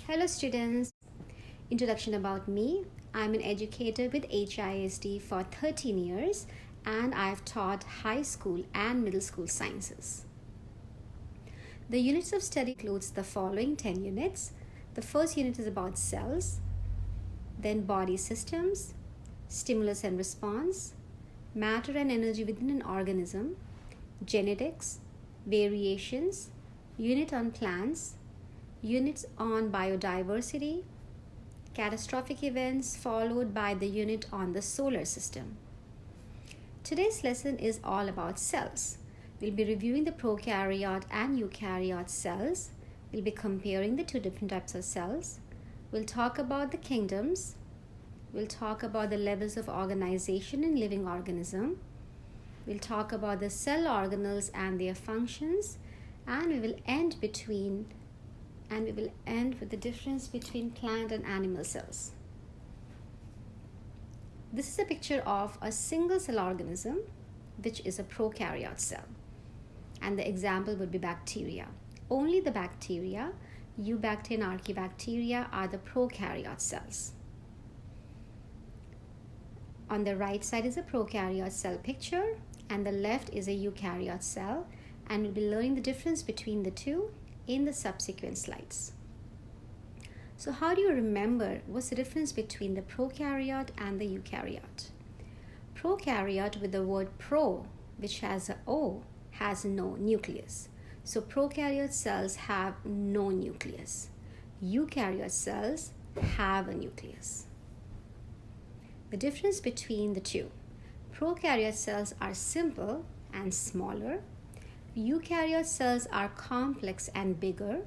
Hello students. Introduction about me. I'm an educator with HISD for 13 years and I've taught high school and middle school sciences. The units of study includes the following 10 units. The first unit is about cells, then body systems, stimulus and response, matter and energy within an organism, genetics, variations, unit on plants, units on biodiversity, catastrophic events, followed by the unit on the solar system. Today's lesson is all about cells. We'll be reviewing the prokaryote and eukaryote cells. We'll be comparing the two different types of cells. We'll talk about the kingdoms. We'll talk about the levels of organization in living organism. We'll talk about the cell organelles and their functions, and we will end with the difference between plant and animal cells. This is a picture of a single cell organism, which is a prokaryote cell. And the example would be bacteria. Only the bacteria, Eubacteria and Archaebacteria, are the prokaryote cells. On the right side is a prokaryote cell picture, and the left is a eukaryote cell, and we'll be learning the difference between the two in the subsequent slides. So how do you remember what's the difference between the prokaryote and the eukaryote? Prokaryote with the word pro, which has a O, has no nucleus. So prokaryote cells have no nucleus. Eukaryote cells have a nucleus. The difference between the two. Prokaryote cells are simple and smaller. Eukaryote cells are complex and bigger.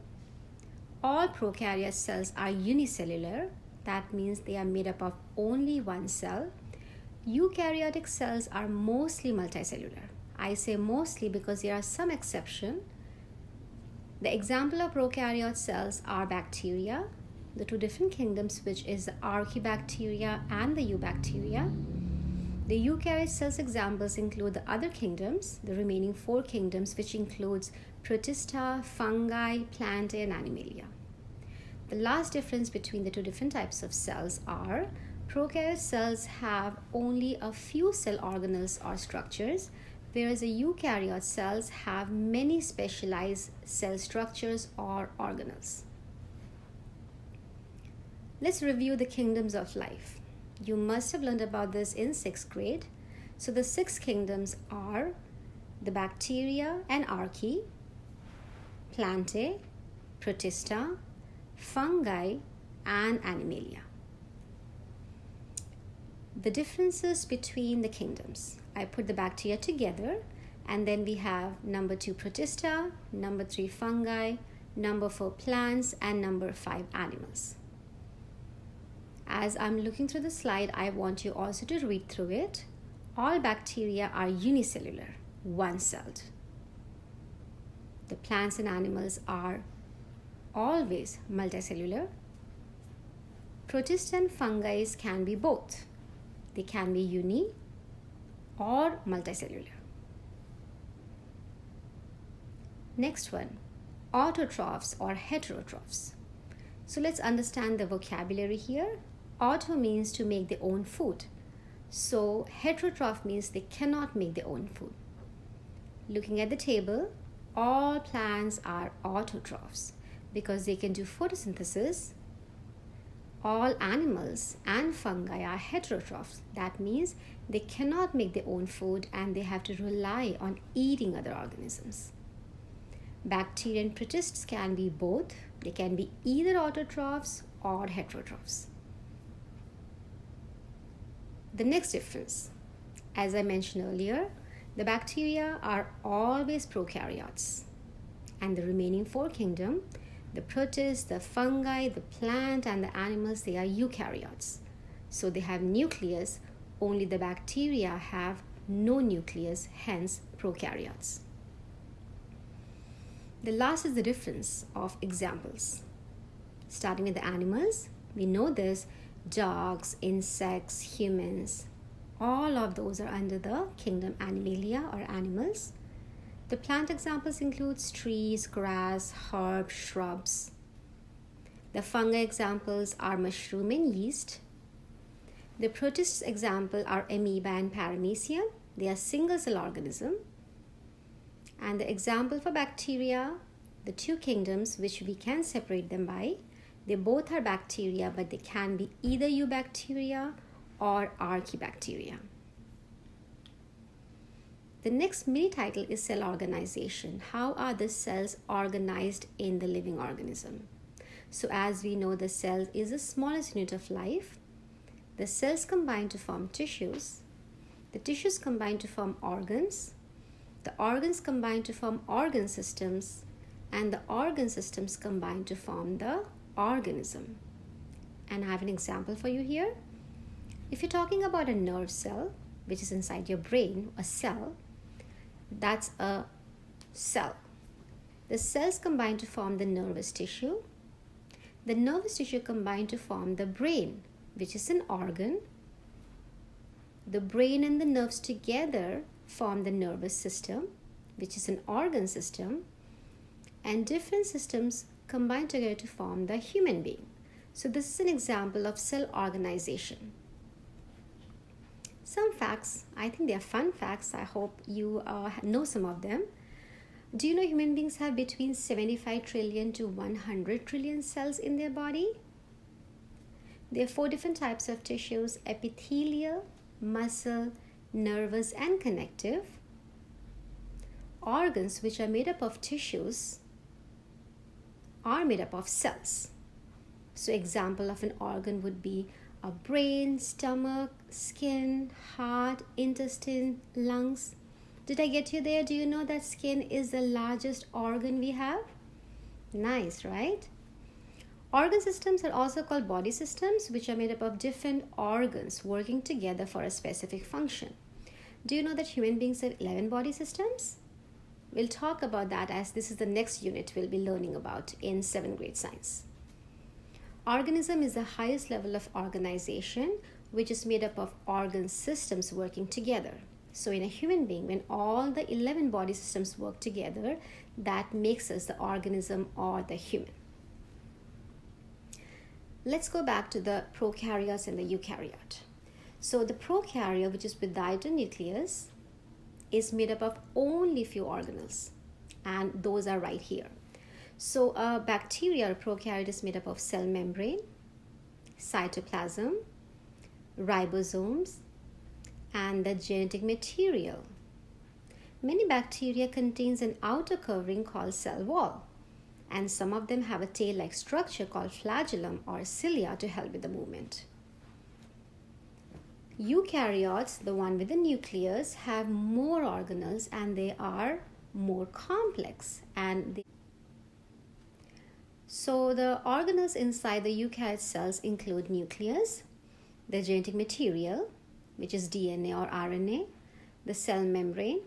All prokaryote cells are unicellular. That means they are made up of only one cell. Eukaryotic cells are mostly multicellular. I say mostly because there are some exceptions. The example of prokaryote cells are bacteria, the two different kingdoms, which is the Archaebacteria and the Eubacteria. The eukaryote cells examples include the other kingdoms, the remaining four kingdoms, which includes Protista, fungi, plantae, and animalia. The last difference between the two different types of cells are prokaryote cells have only a few cell organelles or structures, whereas the eukaryote cells have many specialized cell structures or organelles. Let's review the kingdoms of life. You must have learned about this in 6th grade. So the 6 kingdoms are the bacteria and archaea, plantae, protista, fungi, and animalia. The differences between the kingdoms. I put the bacteria together, and then we have number 2 protista, number 3 fungi, number 4 plants, and number 5 animals. As I'm looking through the slide, I want you also to read through it. All bacteria are unicellular, one-celled. The plants and animals are always multicellular. Protists and fungi can be both. They can be uni or multicellular. Next one, autotrophs or heterotrophs. So let's understand the vocabulary here. Auto means to make their own food. So heterotroph means they cannot make their own food. Looking at the table, all plants are autotrophs because they can do photosynthesis. All animals and fungi are heterotrophs. That means they cannot make their own food and they have to rely on eating other organisms. Bacteria and protists can be both. They can be either autotrophs or heterotrophs. The next difference, as I mentioned earlier, the bacteria are always prokaryotes, and the remaining 4 kingdoms, the protists, the fungi, the plant, and the animals, they are eukaryotes. So they have nucleus, only the bacteria have no nucleus, hence prokaryotes. The last is the difference of examples. Starting with the animals, we know this. Dogs, insects, humans, all of those are under the kingdom Animalia or animals. The plant examples include trees, grass, herbs, shrubs. The fungi examples are mushroom and yeast. The protists example are amoeba and paramecium. They are single cell organism. And the example for bacteria, the two kingdoms which we can separate them by, they both are bacteria, but they can be either eubacteria or archaebacteria. The next mini title is cell organization. How are the cells organized in the living organism? So as we know, the cell is the smallest unit of life. The cells combine to form tissues. The tissues combine to form organs. The organs combine to form organ systems. And the organ systems combine to form the organism. And I have an example for you here. If you're talking about a nerve cell, which is inside your brain, a cell, that's a cell. The cells combine to form the nervous tissue. The nervous tissue combine to form the brain, which is an organ. The brain and the nerves together form the nervous system, which is an organ system. And different systems combine together to form the human being. So this is an example of cell organization. Some facts, I think they are fun facts. I hope you know some of them. Do you know human beings have between 75 trillion to 100 trillion cells in their body? There are 4 different types of tissues: epithelial, muscle, nervous, and connective. Organs, which are made up of tissues, are made up of cells. So example of an organ would be a brain, stomach, skin, heart, intestine, lungs. Did I get you there? Do you know that skin is the largest organ we have? Nice, right? Organ systems are also called body systems, which are made up of different organs working together for a specific function. Do you know that human beings have 11 body systems? We'll talk about that as this is the next unit we'll be learning about in 7th grade science. Organism is the highest level of organization, which is made up of organ systems working together. So in a human being, when all the 11 body systems work together, that makes us the organism or the human. Let's go back to the prokaryotes and the eukaryote. So the prokaryote, which is without a nucleus, is made up of only few organelles, and those are right here. So a bacteria or prokaryote is made up of cell membrane, cytoplasm, ribosomes, and the genetic material. Many bacteria contains an outer covering called cell wall, and some of them have a tail-like structure called flagellum or cilia to help with the movement. Eukaryotes, the one with the nucleus, have more organelles and they are more complex. So the organelles inside the eukaryote cells include nucleus, the genetic material, which is DNA or RNA, the cell membrane,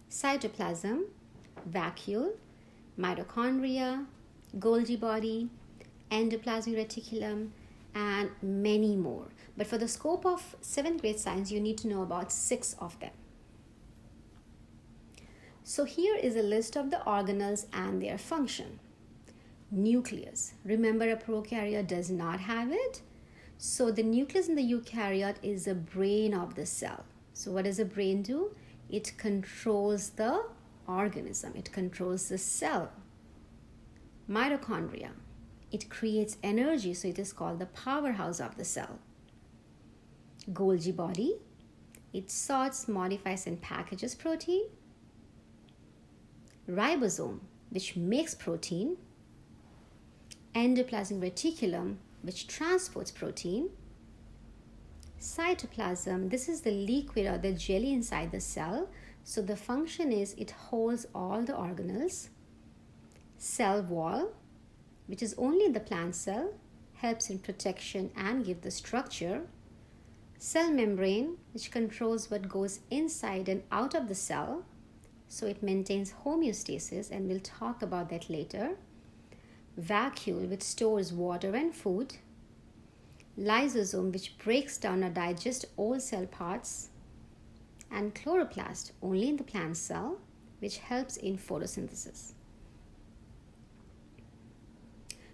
cytoplasm, vacuole, mitochondria, Golgi body, endoplasmic reticulum, and many more. But for the scope of 7th grade science, you need to know about 6 of them. So here is a list of the organelles and their function. Nucleus. Remember, a prokaryote does not have it. So the nucleus in the eukaryote is the brain of the cell. So what does the brain do? It controls the organism. It controls the cell. Mitochondria. It creates energy, so it is called the powerhouse of the cell. Golgi body. It sorts, modifies, and packages protein. Ribosome, which makes protein. Endoplasmic reticulum, which transports protein. Cytoplasm, this is the liquid or the jelly inside the cell. So the function is it holds all the organelles. Cell wall, which is only in the plant cell, helps in protection and give the structure. Cell membrane, which controls what goes inside and out of the cell. So it maintains homeostasis, and we'll talk about that later. Vacuole, which stores water and food. Lysosome, which breaks down or digests all cell parts. And chloroplast, only in the plant cell, which helps in photosynthesis.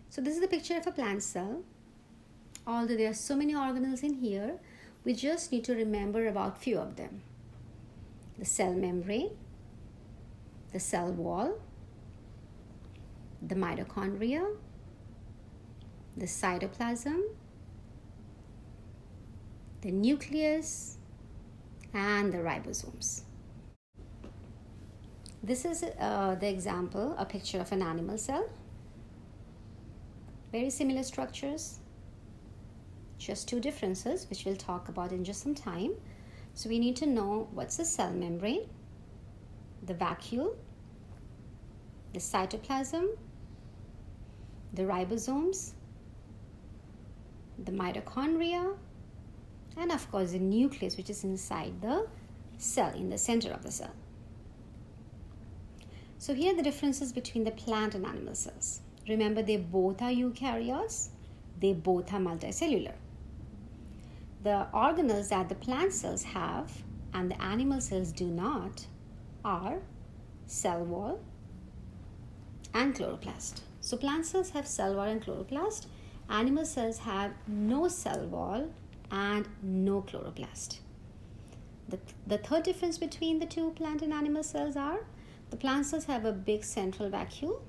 So this is the picture of a plant cell. Although there are so many organelles in here, we just need to remember about few of them. The cell membrane, the cell wall, the mitochondria, the cytoplasm, the nucleus, and the ribosomes. This is the example, a picture of an animal cell. Very similar structures, just two differences, which we'll talk about in just some time. So we need to know what's the cell membrane, the vacuole, the cytoplasm, the ribosomes, the mitochondria, and of course the nucleus, which is inside the cell, in the center of the cell. So here are the differences between the plant and animal cells. Remember, they both are eukaryotes, they both are multicellular. The organelles that the plant cells have and the animal cells do not are cell wall and chloroplast. So plant cells have cell wall and chloroplast. Animal cells have no cell wall and no chloroplast. The third difference between the two plant and animal cells are the plant cells have a big central vacuole,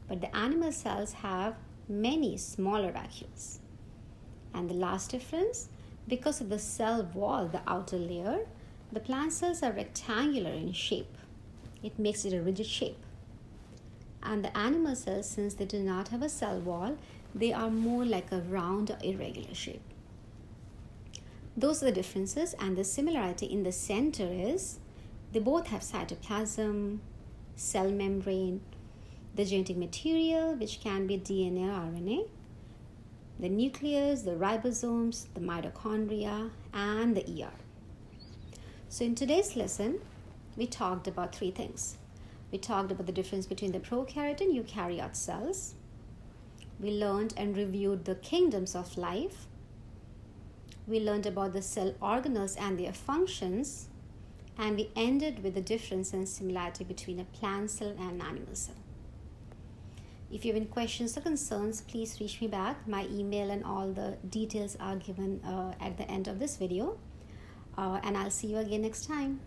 but the animal cells have many smaller vacuoles. And the last difference, because of the cell wall, the outer layer, the plant cells are rectangular in shape. It makes it a rigid shape. And the animal cells, since they do not have a cell wall, they are more like a round or irregular shape. Those are the differences, and the similarity in the center is they both have cytoplasm, cell membrane, the genetic material, which can be DNA or RNA, the nucleus, the ribosomes, the mitochondria, and the ER. So in today's lesson, we talked about three things. We talked about the difference between the prokaryote and eukaryote cells. We learned and reviewed the kingdoms of life. We learned about the cell organelles and their functions. And we ended with the difference and similarity between a plant cell and an animal cell. If you have any questions or concerns, please reach me back. My email and all the details are given at the end of this video. And I'll see you again next time.